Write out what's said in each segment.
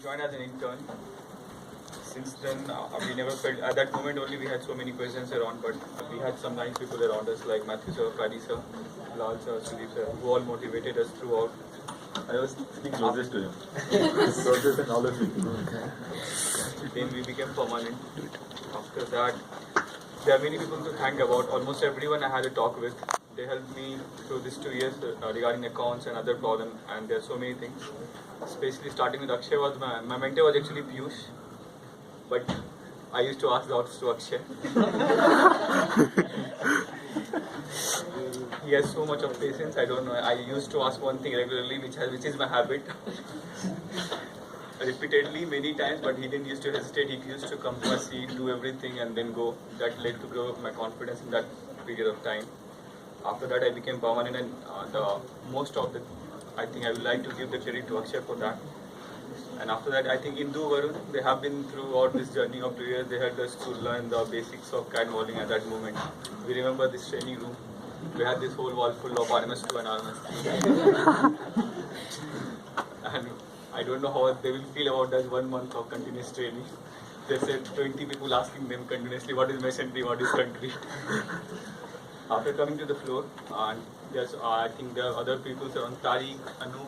joined as an intern. Since then, we never felt, at that moment only we had so many questions around, but we had some nice people around us like Matthew sir, Kadi sir, Lal sir, Sudeep sir, who all motivated us throughout. I was sitting closest to him. Closest and all of you. Then we became permanent. After that, there are many people to thank about. Almost everyone I had a talk with. They helped me through these 2 years regarding accounts and other problems, and there are so many things. Especially starting with Akshay was my mentor was actually Piyush, but I used to ask lots to Akshay. He has so much of patience. I don't know. I used to ask one thing regularly, which is my habit. Repeatedly, many times, but he didn't used to hesitate. He used to come to my seat, do everything, and then go. That led to grow my confidence in that period of time. After that, I became permanent, and I think I would like to give the credit to Akshay for that. And after that, I think Indu, Varun, they have been throughout this journey of 2 years. They helped us to learn the basics of catwalking at that moment. We remember this training room. We had this whole wall full of RMS2 and RMS3. And I don't know how they will feel about that 1 month of continuous training. They said 20 people asking them continuously, what is masonry, what is country? After coming to the floor, and there's, I think there are other people around, Tariq, Anu,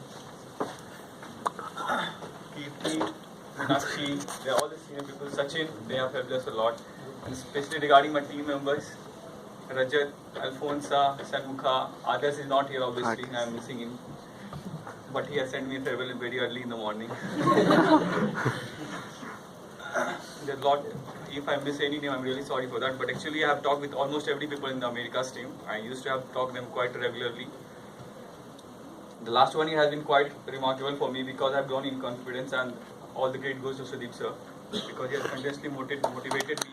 Kirti, Meenakshi, they are all the senior people. Sachin, they have helped us a lot. And especially regarding my team members, Rajat, Alfonsa, Sanmukha, Adas is not here obviously, I am missing him. But he has sent me a farewell very early in the morning. There's a lot, if I miss any name, I'm really sorry for that. But actually I have talked with almost every people in the Americas team. I used to have talked to them quite regularly. The last 1 year has been quite remarkable for me because I've grown in confidence, and all the credit goes to Sudeep sir because he has continuously motivated me.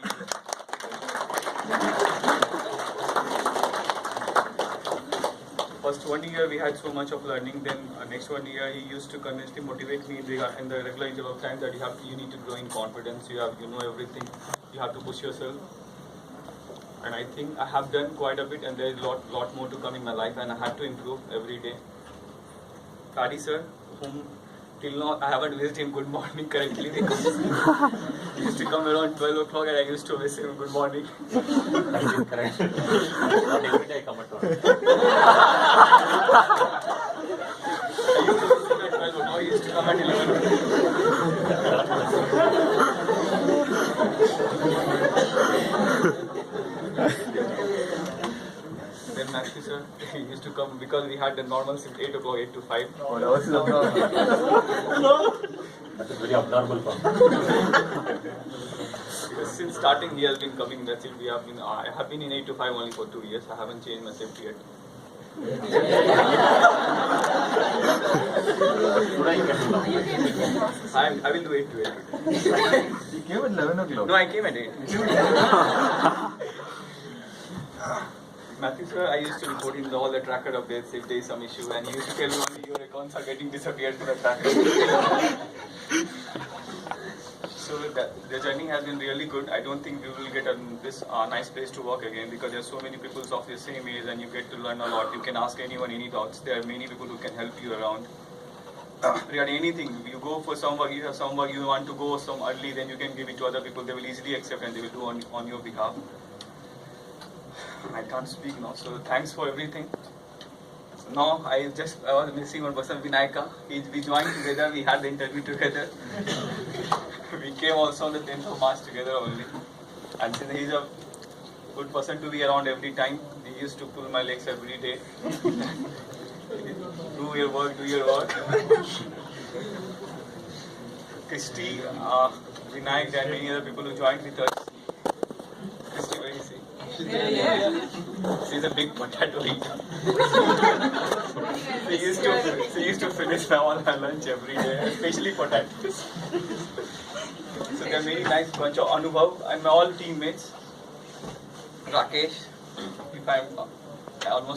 First 1 year we had so much of learning, then next 1 year he used to continuously motivate me in the regular interval of time that you need to grow in confidence, you know everything, you have to push yourself. And I think I have done quite a bit, and there is a lot more to come in my life, and I have to improve every day. Kadi sir, whom till now I haven't wished him good morning correctly because he used to come around 12 o'clock and I used to wish him good morning. Correct. Not every day I come at 12. I used to wish him at 12 o'clock, he used to come at 11 o'clock. Then Matthew sir, he used to come because we had the normal shift 8 o'clock, 8 to 5. Oh, that was That's a very abnormal form. Because since starting he has been coming, that's it. I have been in 8 to 5 only for 2 years. I haven't changed my shift yet. I will do 8 to 8. He came at 11 o'clock. No, I came at 8. Matthew sir, I used to report him all the tracker updates if there is some issue, and he used to tell me your accounts are getting disappeared to the tracker. So the journey has been really good. I don't think we will get this nice place to work again because there are so many people of your same age and you get to learn a lot. You can ask anyone any doubts. There are many people who can help you around. Regarding anything, you go for some work, you have some work, you want to go some early, then you can give it to other people. They will easily accept and they will do on your behalf. I can't speak now, so thanks for everything. Now I was missing one person, Vinayaka. We joined together, we had the interview together. We came also on the 10th of March together only. And since he's a good person to be around every time, he used to pull my legs every day. Do your work, do your work. Christy, Vinayak and many other people who joined with us. Christy, where is he? She's a big potato eater. She used to finish all her lunch every day, especially potatoes. So there are many nice bunch of Anubhav and my all teammates. Rakesh,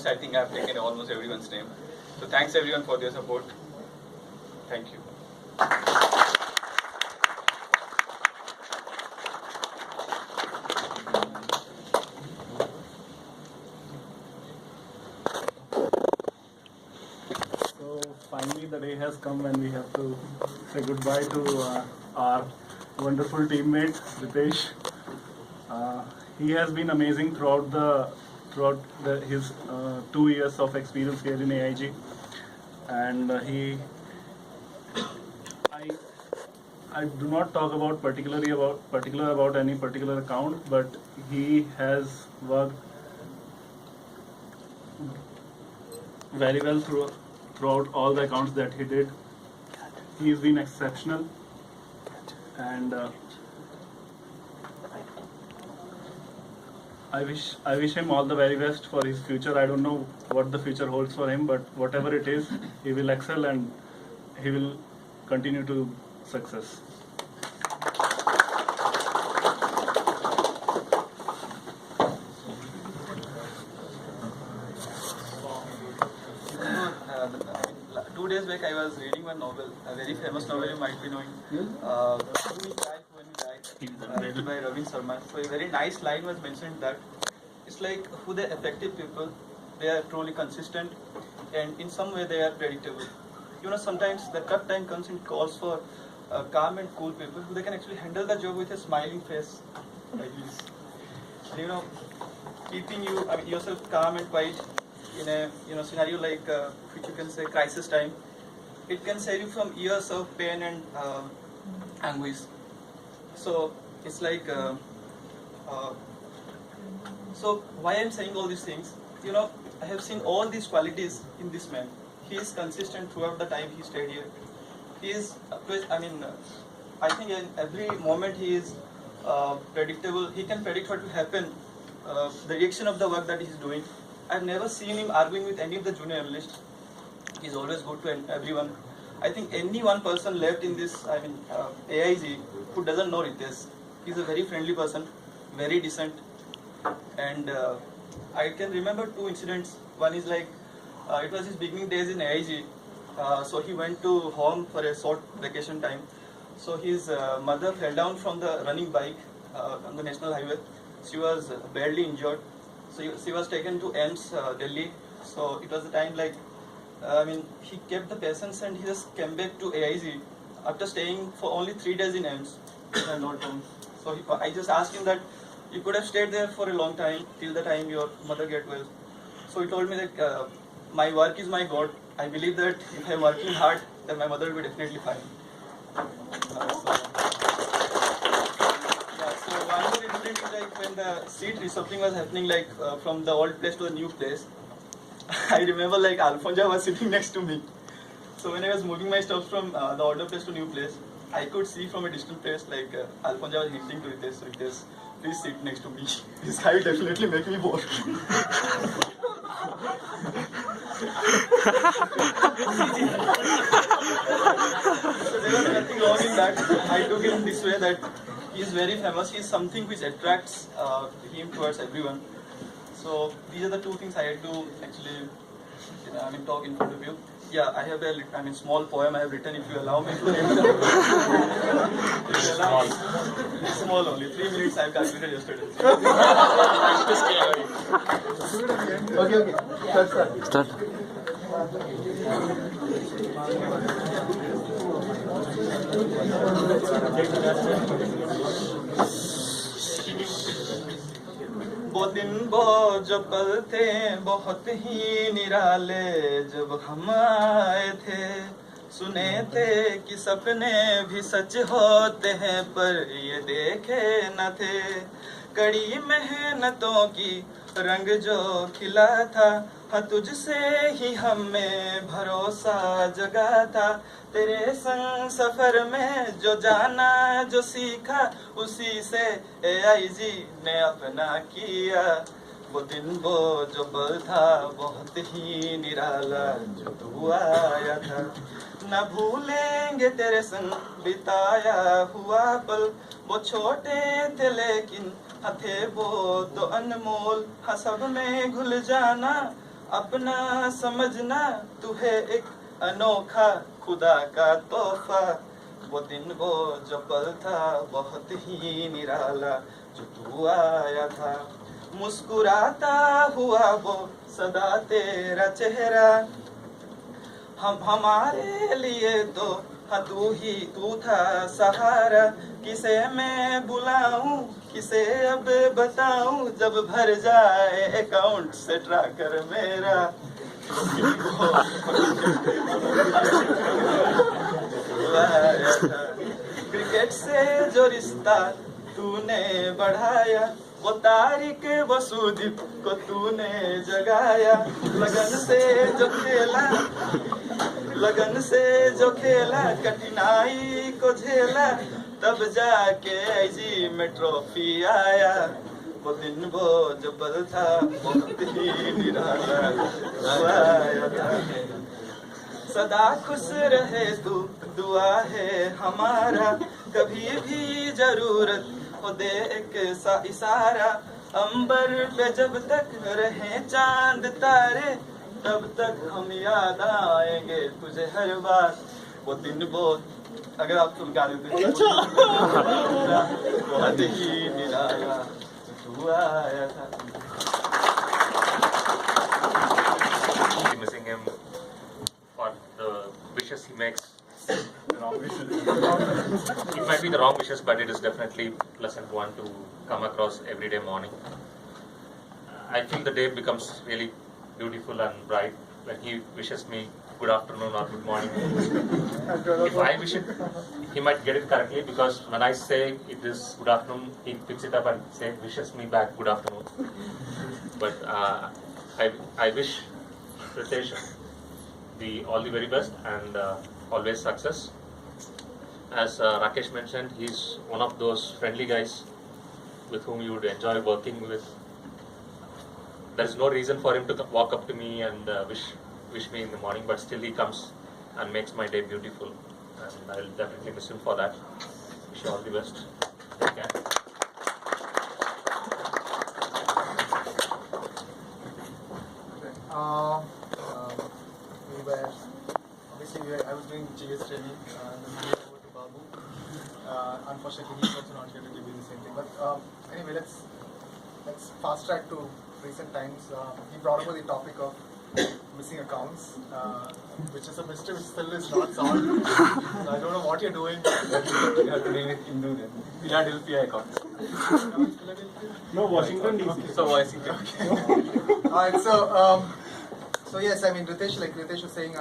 I think I have taken almost everyone's name. So thanks everyone for their support. Thank you. Finally the day has come. come when we have to say goodbye to our wonderful teammate Ritesh. He has been amazing throughout his 2 years of experience here in AIG, and I do not talk about particular about any particular account, but he has worked very well throughout all the accounts that he did. He's been exceptional, and I wish him all the very best for his future. I don't know what the future holds for him, but whatever it is, he will excel and he will continue to success. Two days back, I was reading one novel, a very famous novel you might be knowing. Who We Cry When We Die, written by Ravin Sharma. So a very nice line was mentioned that it's like who the effective people, they are truly consistent, and in some way they are predictable. You know, sometimes the tough time comes and calls for calm and cool people who they can actually handle the job with a smiling face like this. And, you know, keeping yourself calm and quiet in a scenario like which you can say crisis time, it can save you from years of pain and anguish. So it's like so why I'm saying all these things, you know, I have seen all these qualities in this man. He is consistent throughout the time he stayed here. He is I think in every moment he is predictable. He can predict what will happen, the reaction of the work that he is doing. I've never seen him arguing with any of the junior analysts. He's always good to everyone. I think any one person left in this, AIG, who doesn't know Ritesh. He's a very friendly person, very decent, and I can remember two incidents. One is like, it was his beginning days in AIG, so he went to home for a short vacation time. So his mother fell down from the running bike on the national highway. She was badly injured. So she was taken to AIIMS, Delhi. So it was the time like, he kept the patience and he just came back to AIG after staying for only 3 days in AIIMS. So I just asked him that you could have stayed there for a long time till the time your mother get well. So he told me that my work is my God. I believe that if I'm working hard, then my mother will be definitely fine. So one more incident is like when the seat reshuffling was happening, like from the old place to the new place. I remember like Alfonja was sitting next to me. So when I was moving my stuff from the older place to new place, I could see from a distant place like Alfonja was hinting to Ritesh, so Ritesh, please sit next to me. This guy will definitely make me bored. So there was nothing wrong in that. I took it this way that he is very famous. He is something which attracts him towards everyone. So these are the two things I had to actually talk in front of you. Yeah, I have a small poem I have written, if you allow me to name it. If you allow me. Small only, 3 minutes I have calculated yesterday. Okay. Start. वो दिन वो जो पल थे बहुत ही निराले, जब हम आए थे सुने थे कि सपने भी सच होते हैं, पर ये देखे न थे। कड़ी मेहनतों की रंग जो खिला था, हाँ तुझसे ही हमें भरोसा जगा था। तेरे संग सफर में जो जाना जो सीखा, उसी से AIG ने अपना किया। वो दिन वो जो पल था बहुत ही निराला, जो तू आया था। न भूलेंगे तेरे संग बिताया हुआ पल, वो छोटे थे लेकिन थे वो तो अनमोल। हाँ सब में घुल जाना अपना समझना, तू है एक अनोखा खुदा का तोहफा। वो दिन वो जो पल था बहुत ही निराला, जो तू आया था। मुस्कुराता हुआ वो सदा तेरा चेहरा, हमारे लिए तो हाँ तू था सहारा, किसे मैं बुलाऊं किसे अब बताऊं, जब भर जाए अकाउंट से ट्रैकर मेरा। क्रिकेट से जो रिश्ता तूने बढ़ाया, वो तारिक वसुदीप को तूने जगाया। लगन से जो खेला कठिनाई को झेला, तब जाके ऐसी में ट्रॉफी आया। वो दिन वो जबल था बहुत ही निराला आया था। सदा खुश रहे तू दुआ है हमारा, कभी भी जरूरत हो दे एक सा इशारा। अंबर पे जब तक रहे चांद तारे, तब तक हम याद आएंगे तुझे हर बार। वो दिन बहुत, अगर आप सुन गा देते बहुत ही निराला तू आया था। Missing him for the wishes he makes. It might be the wrong wishes, but it is definitely pleasant one to come across every day morning. I feel the day becomes really beautiful and bright when he wishes me good afternoon or good morning. If I wish it, he might get it correctly, because when I say it is good afternoon, he picks it up and wishes me back good afternoon. But I wish Ritesh all the very best and always success. As Rakesh mentioned, he's one of those friendly guys with whom you would enjoy working with. There is no reason for him to walk up to me and wish me in the morning, but still he comes and makes my day beautiful, and I will definitely miss him for that. Wish you all the best. Take care. I was doing GS training and then we over to Babu. Unfortunately, he's also not here to give you the same thing. But anyway, let's fast track to recent times. He brought up the topic of missing accounts, which is a mystery which still is not solved. So I don't know what you're doing. You have to name it Hindu then. Philadelphia account. No, Washington DC. So Washington. Alright, so yes, I mean Ritesh, like Ritesh was saying,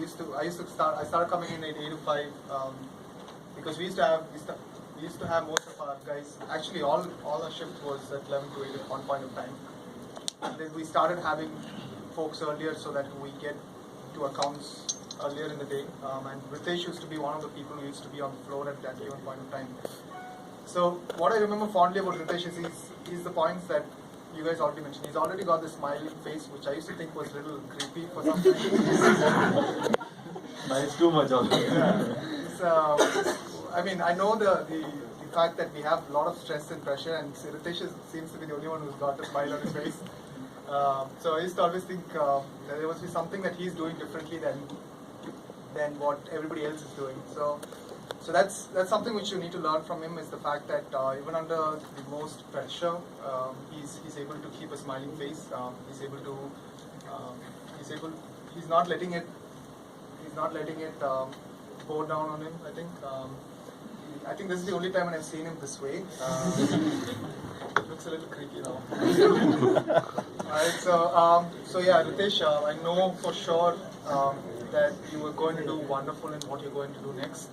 I started coming in at 8 to 5 because we used to have most of our guys, actually all our shift was at 11 to 8 at one point of time. And then we started having folks earlier so that we get to accounts earlier in the day. And Ritesh used to be one of the people who used to be on the floor at that given point of time. So what I remember fondly about Ritesh is he's the points that you guys already mentioned. He's already got this smiling face, which I used to think was a little creepy for some time. But it's too much of it. I mean, I know the fact that we have a lot of stress and pressure, and Ritesh seems to be the only one who's got a smile on his face. So I used to always think that there must be something that he's doing differently than what everybody else is doing. So that's something which you need to learn from him, is the fact that even under the most pressure, he's able to keep a smiling face. He's not letting it pour down on him. I think this is the only time when I've seen him this way. It looks a little creepy now. Alright, so yeah, Ritesh, I know for sure that you are going to do wonderful in what you're going to do next.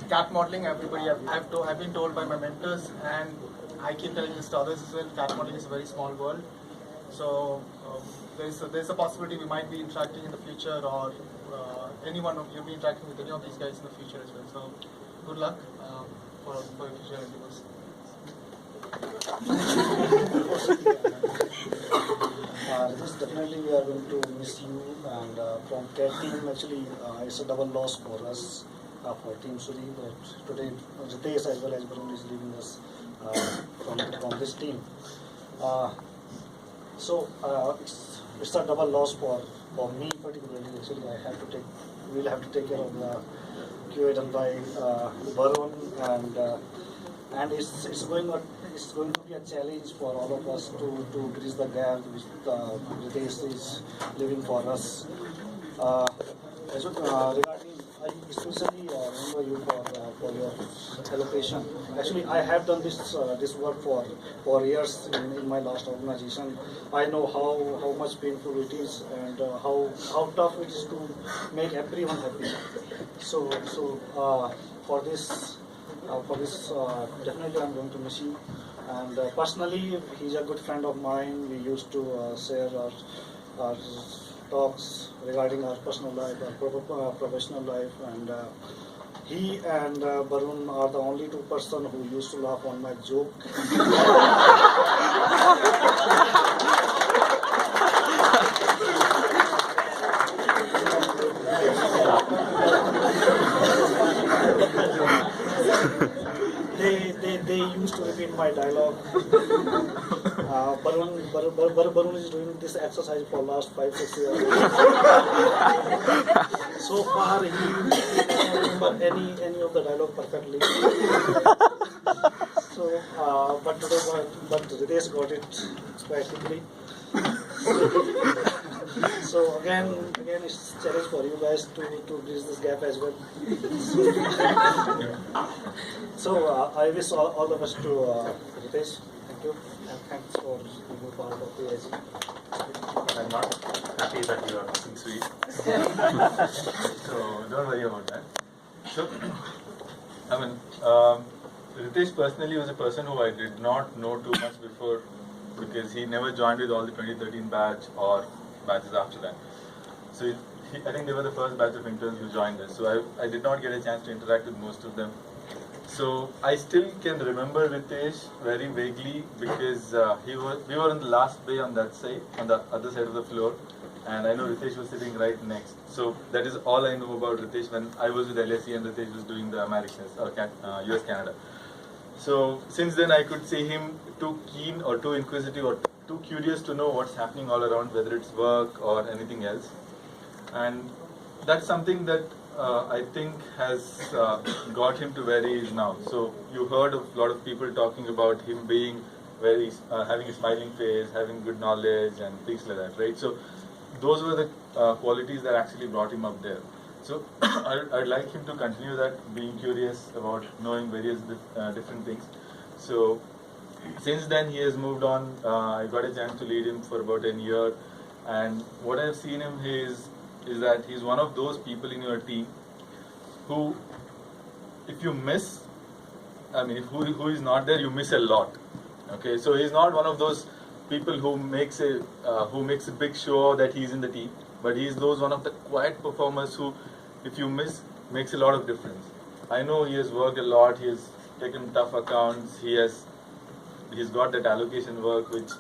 Cat modeling, everybody, I've been told by my mentors, and I keep telling this to others as well, cat modeling is a very small world. So there's a possibility we might be interacting in the future, or you'll be interacting with any of these guys in the future as well. So good luck for your future endeavors. This definitely we are going to miss you, and from CAT team actually it's a double loss for us, for Team Suri, that today Ritesh as well as Varun is leaving us from this team. So it's a double loss for me particularly. Actually, we'll have to take care of the QA done by Varun, and it's going to be a challenge for all of us to bridge the gap which Ritesh is leaving for us. Regarding, I especially remember you for your allocation. Actually, I have done this work for years in my last organization. I know how much painful it is and how tough it is to make everyone happy. So for this definitely I'm going to miss you. And personally, he's a good friend of mine. We used to share our talks regarding our personal life, our professional life, and he and Barun are the only two person who used to laugh on my joke. They used to repeat my dialogue. Barun is doing this exercise for last 5-6 years. So far, he doesn't remember any of the dialogue perfectly. So, but Ritesh got it quite quickly. So again, it's a challenge for you guys to bridge this gap as well. So I wish all the best to Ritesh. Thank you, and thanks for being part of the AIG. I'm not happy that you are looking sweet. So don't worry about that. So, I mean, Ritesh personally was a person who I did not know too much before, because he never joined with all the 2013 batch or batches after that. So I think they were the first batch of interns who joined us. So I did not get a chance to interact with most of them. So I still can remember Ritesh very vaguely, because we were on the last bay on that side, on the other side of the floor, and I know Ritesh was sitting right next. So that is all I know about Ritesh when I was with LSE and Ritesh was doing the Americans or US Canada. So since then I could see him too keen or too inquisitive or too curious to know what's happening all around, whether it's work or anything else. And that's something that I think has got him to where he is now. So you heard of a lot of people talking about him being very, having a smiling face, having good knowledge and things like that, right? So those were the qualities that actually brought him up there. So I'd like him to continue that, being curious about knowing various different things. So since then he has moved on. I got a chance to lead him for about a year, and what I've seen him is that he's one of those people in your team who, if you miss, I mean, who is not there, you miss a lot. Okay, so he's not one of those people who makes a big show that he's in the team, but he's one of the quiet performers who, if you miss, makes a lot of difference. I know he has worked a lot. He has taken tough accounts. He's got that allocation work, which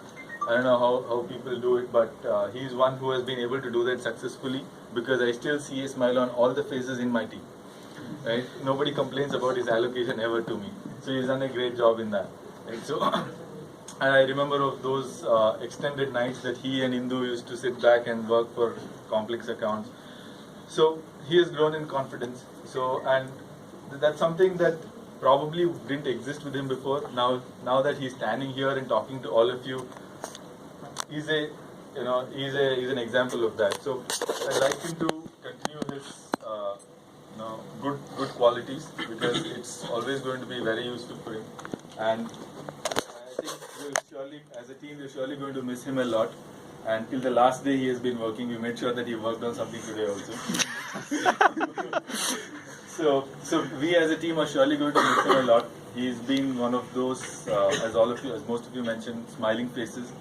I don't know how people do it, but he's one who has been able to do that successfully, because I still see a smile on all the faces in my team. Right? Nobody complains about his allocation ever to me. So he's done a great job in that. Right? So and I remember of those extended nights that he and Indu used to sit back and work for complex accounts. So he has grown in confidence. So, and that's something that probably didn't exist with him before. Now that he's standing here and talking to all of you, he's an example of that. So I'd like him to continue his good qualities, because it's always going to be very useful for him. And I think as a team, we're surely going to miss him a lot. And till the last day he has been working, we made sure that he worked on something today also. So we as a team are surely going to miss him a lot. He's been one of those, as most of you mentioned, smiling faces.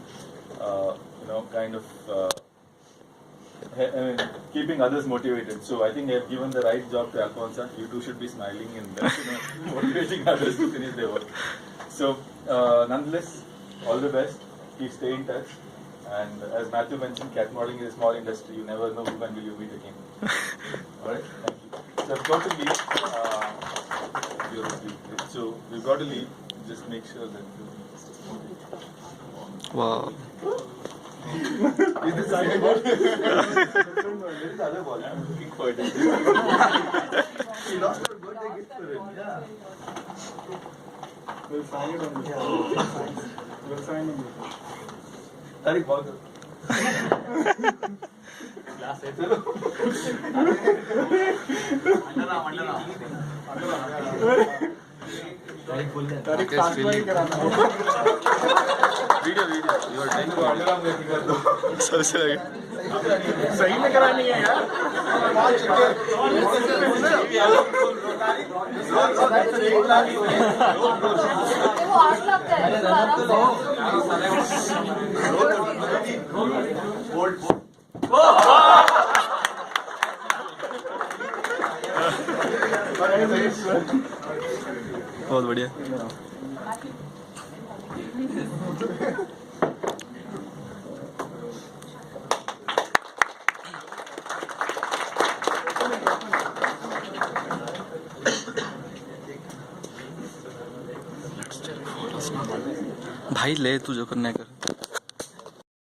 Keeping others motivated. So I think I have given the right job to Alfonso. You two should be smiling and motivating others to finish their work. So nonetheless, all the best. Please stay in touch. And as Matthew mentioned, cat modeling is a small industry. You never know when will you meet again. All right, thank you. So I've got to leave. So we've got to leave. Just make sure that. Wow. Is this other ball? There is other ball. I'm looking for it. He lost your birthday gift for it. Yeah. We'll sign it on the We'll sign on the Tariq, ball. सही में करानी है यार। वो आग लगता है बहुत बढ़िया। भाई ले तू जो करना है कर।